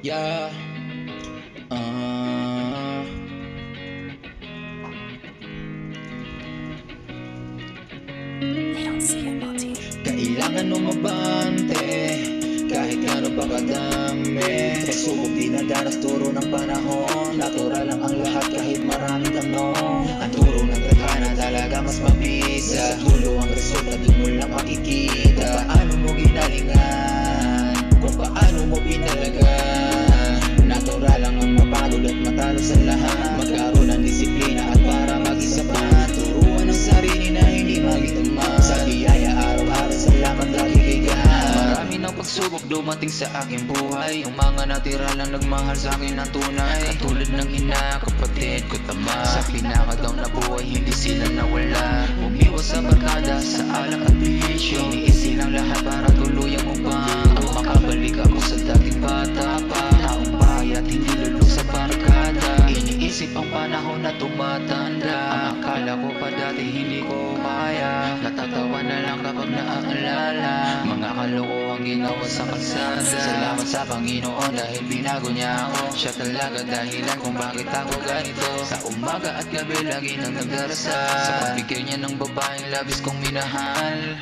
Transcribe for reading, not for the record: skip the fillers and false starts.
Yeah. Ah. Kailangan umabante kahit gaano pa kadami. Pagsubok dinadanas turo ng panahon. Natural lang ang lahat kahit maraming tanong. Ang turo ng tadhana talaga mas mabisa. Sa dulo ang resulta dun mo lang makikita. Kung paano mo ginalingan, kung paano mo pinalagan. Natural lang ang mapagod at matalo sa lahat. Magkaroon ng disiplina at para mag-isa pa. Turuan ang sarili na hindi magitama. Sa biyaya araw-araw salamat lagi kay God. Marami ng pagsubok dumating sa aking buhay. Yung mga natira lang nagmahal sa akin ng tunay. Katulad ng ina, kapatid ko tama. Sa pinakadown na buhay hindi sila nawala. Umiwas sa barkada, sa alak at bisyo. Iniisi lang lahat para tuluyang umbago. Makabalik ako sa dating bata pa. Taong bayat hindi lulong sa barkada. Iniisip ang panahon na tumatanda. Ang akala ko pa dati hindi ko kaya. Natatawa na lang kapag naaalala mga kalokohang ginawa sa kalsada. Salamat sa Panginoon dahil binago niya ako. Siya talaga dahilan kung bakit ako ganito. Sa umaga at gabi lagi nang nagdarasal sa pagbigay niya ng babaeng labis kong minahal.